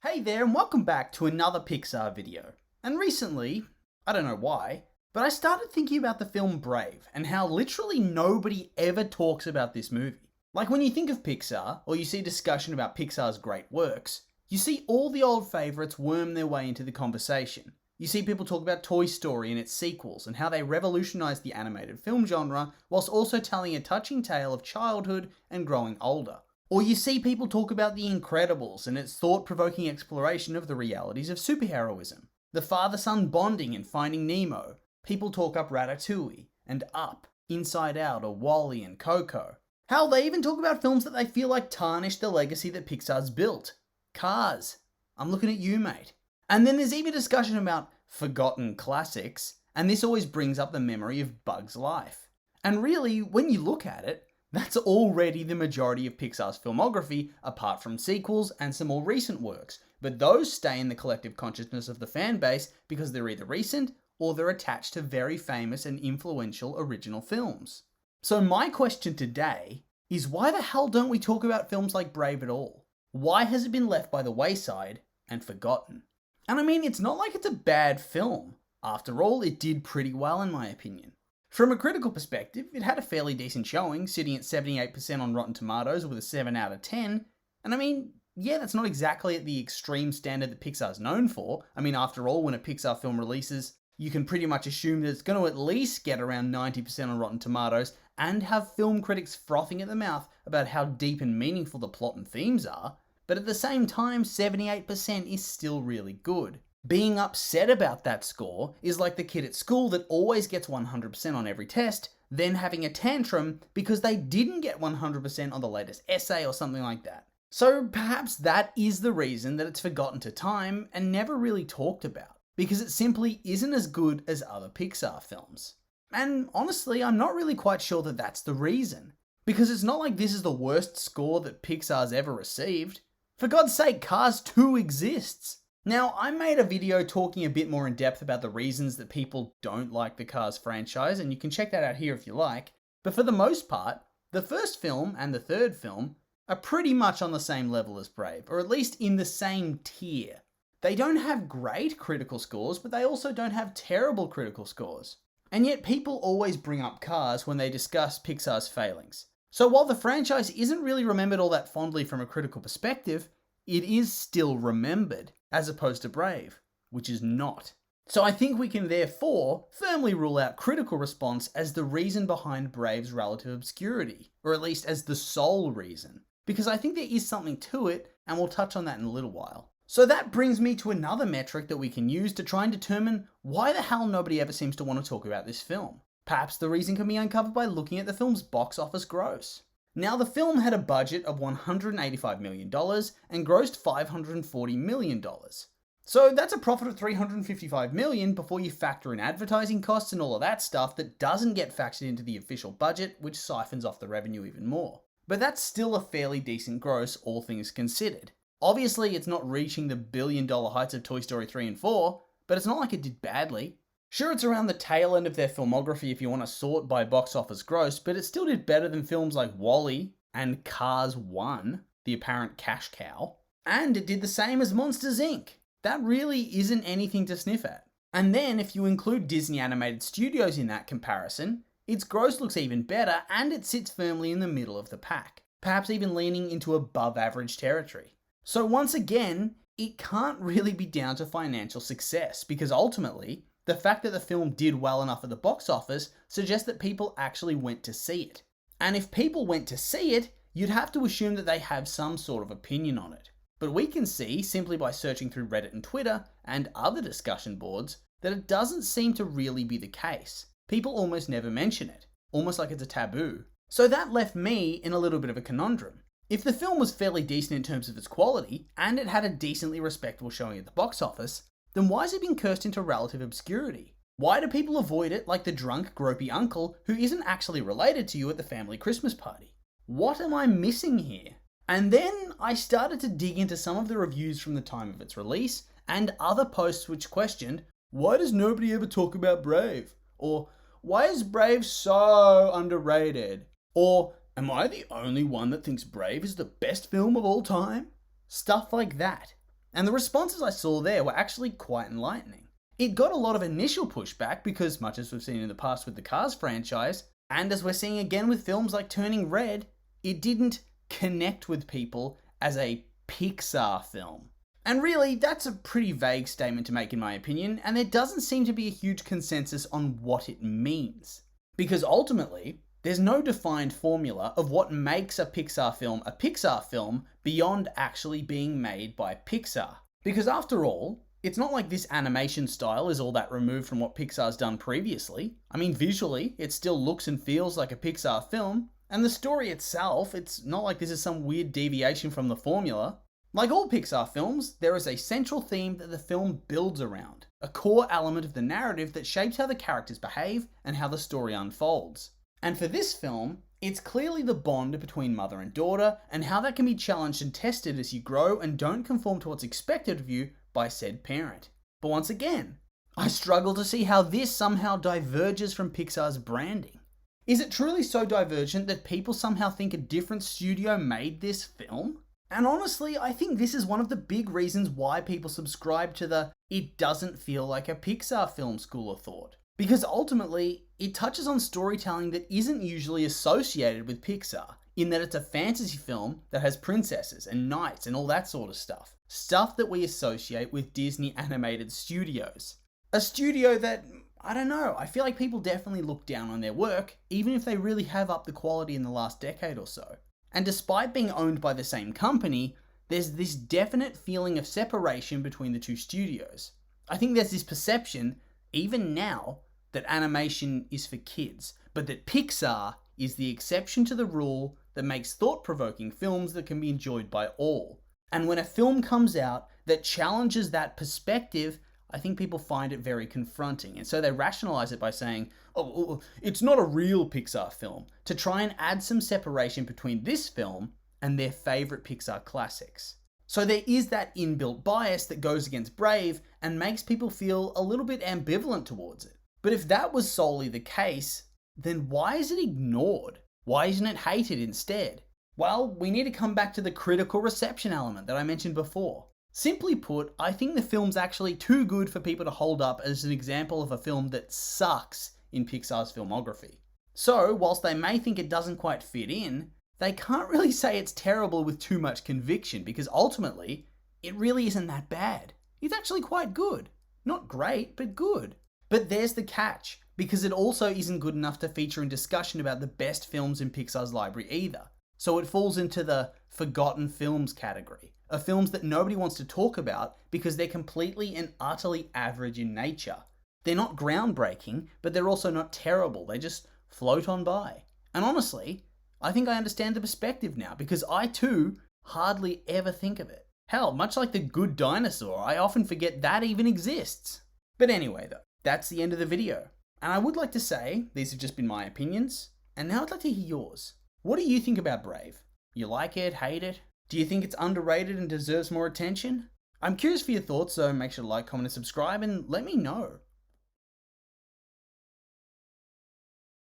Hey there and welcome back to another Pixar video. And recently, I don't know why, but I started thinking about the film Brave and how literally nobody ever talks about this movie. Like when you think of Pixar, or you see discussion about Pixar's great works, you see all the old favourites worm their way into the conversation. You see people talk about Toy Story and its sequels and how they revolutionised the animated film genre whilst also telling a touching tale of childhood and growing older. Or you see people talk about The Incredibles and its thought-provoking exploration of the realities of superheroism. The father-son bonding in Finding Nemo. People talk up Ratatouille and Up, Inside Out or WALL-E and Coco. Hell, they even talk about films that they feel like tarnish the legacy that Pixar's built. Cars. I'm looking at you, mate. And then there's even discussion about forgotten classics, and this always brings up the memory of Bug's Life. And really, when you look at it, that's already the majority of Pixar's filmography, apart from sequels and some more recent works, but those stay in the collective consciousness of the fan base because they're either recent or they're attached to very famous and influential original films. So my question today is, why the hell don't we talk about films like Brave at all? Why has it been left by the wayside and forgotten? And I mean, it's not like it's a bad film. After all, it did pretty well in my opinion. From a critical perspective, it had a fairly decent showing, sitting at 78% on Rotten Tomatoes with a 7 out of 10. And I mean, yeah, that's not exactly at the extreme standard that Pixar's known for. I mean, after all, when a Pixar film releases, you can pretty much assume that it's going to at least get around 90% on Rotten Tomatoes and have film critics frothing at the mouth about how deep and meaningful the plot and themes are. But at the same time, 78% is still really good. Being upset about that score is like the kid at school that always gets 100% on every test, then having a tantrum because they didn't get 100% on the latest essay or something like that. So perhaps that is the reason that it's forgotten to time and never really talked about, because it simply isn't as good as other Pixar films. And honestly, I'm not really quite sure that that's the reason, because it's not like this is the worst score that Pixar's ever received. For God's sake, Cars 2 exists. Now, I made a video talking a bit more in depth about the reasons that people don't like the Cars franchise, and you can check that out here if you like. But for the most part, the first film and the third film are pretty much on the same level as Brave, or at least in the same tier. They don't have great critical scores, but they also don't have terrible critical scores. And yet people always bring up Cars when they discuss Pixar's failings. So while the franchise isn't really remembered all that fondly from a critical perspective, it is still remembered, as opposed to Brave, which is not. So I think we can therefore firmly rule out critical response as the reason behind Brave's relative obscurity, or at least as the sole reason, because I think there is something to it, and we'll touch on that in a little while. So that brings me to another metric that we can use to try and determine why the hell nobody ever seems to want to talk about this film. Perhaps the reason can be uncovered by looking at the film's box office gross. Now, the film had a budget of $185 million and grossed $540 million. So that's a profit of $355 million before you factor in advertising costs and all of that stuff that doesn't get factored into the official budget, which siphons off the revenue even more. But that's still a fairly decent gross, all things considered. Obviously, it's not reaching the billion-dollar heights of Toy Story 3 and 4, but it's not like it did badly. Sure, it's around the tail end of their filmography if you want to sort by box office gross, but it still did better than films like WALL-E and Cars 1, the apparent cash cow. And it did the same as Monsters, Inc. That really isn't anything to sniff at. And then, if you include Disney Animated Studios in that comparison, its gross looks even better and it sits firmly in the middle of the pack, perhaps even leaning into above average territory. So once again, it can't really be down to financial success, because ultimately, the fact that the film did well enough at the box office suggests that people actually went to see it. And if people went to see it, you'd have to assume that they have some sort of opinion on it. But we can see, simply by searching through Reddit and Twitter and other discussion boards, that it doesn't seem to really be the case. People almost never mention it, almost like it's a taboo. So that left me in a little bit of a conundrum. If the film was fairly decent in terms of its quality, and it had a decently respectable showing at the box office, then why has it been cursed into relative obscurity? Why do people avoid it like the drunk, gropey uncle who isn't actually related to you at the family Christmas party? What am I missing here? And then I started to dig into some of the reviews from the time of its release, and other posts which questioned, why does nobody ever talk about Brave? Or, why is Brave so underrated? Or, am I the only one that thinks Brave is the best film of all time? Stuff like that. And the responses I saw there were actually quite enlightening. It got a lot of initial pushback because, much as we've seen in the past with the Cars franchise, and as we're seeing again with films like Turning Red, it didn't connect with people as a Pixar film. And really, that's a pretty vague statement to make in my opinion, and there doesn't seem to be a huge consensus on what it means. Because ultimately, there's no defined formula of what makes a Pixar film beyond actually being made by Pixar. Because after all, it's not like this animation style is all that removed from what Pixar's done previously. I mean, visually, it still looks and feels like a Pixar film, and the story itself, it's not like this is some weird deviation from the formula. Like all Pixar films, there is a central theme that the film builds around, a core element of the narrative that shapes how the characters behave and how the story unfolds. And for this film, it's clearly the bond between mother and daughter, and how that can be challenged and tested as you grow and don't conform to what's expected of you by said parent. But once again, I struggle to see how this somehow diverges from Pixar's branding. Is it truly so divergent that people somehow think a different studio made this film? And honestly, I think this is one of the big reasons why people subscribe to the "it doesn't feel like a Pixar film" school of thought. Because ultimately, it touches on storytelling that isn't usually associated with Pixar, in that it's a fantasy film that has princesses and knights and all that sort of stuff. Stuff that we associate with Disney animated studios. A studio that, I don't know, I feel like people definitely look down on their work, even if they really have upped the quality in the last decade or so. And despite being owned by the same company, there's this definite feeling of separation between the two studios. I think there's this perception, even now, that animation is for kids, but that Pixar is the exception to the rule that makes thought-provoking films that can be enjoyed by all. And when a film comes out that challenges that perspective, I think people find it very confronting. And so they rationalize it by saying, oh, it's not a real Pixar film, to try and add some separation between this film and their favorite Pixar classics. So there is that inbuilt bias that goes against Brave and makes people feel a little bit ambivalent towards it. But if that was solely the case, then why is it ignored? Why isn't it hated instead? Well, we need to come back to the critical reception element that I mentioned before. Simply put, I think the film's actually too good for people to hold up as an example of a film that sucks in Pixar's filmography. So, whilst they may think it doesn't quite fit in, they can't really say it's terrible with too much conviction, because ultimately, it really isn't that bad. It's actually quite good. Not great, but good. But there's the catch, because it also isn't good enough to feature in discussion about the best films in Pixar's library either. So it falls into the forgotten films category, of films that nobody wants to talk about because they're completely and utterly average in nature. They're not groundbreaking, but they're also not terrible. They just float on by. And honestly, I think I understand the perspective now, because I too hardly ever think of it. Hell, much like The Good Dinosaur, I often forget that even exists. But anyway though, that's the end of the video. And I would like to say, these have just been my opinions, and now I'd like to hear yours. What do you think about Brave? You like it, hate it? Do you think it's underrated and deserves more attention? I'm curious for your thoughts, so make sure to like, comment, and subscribe, and let me know.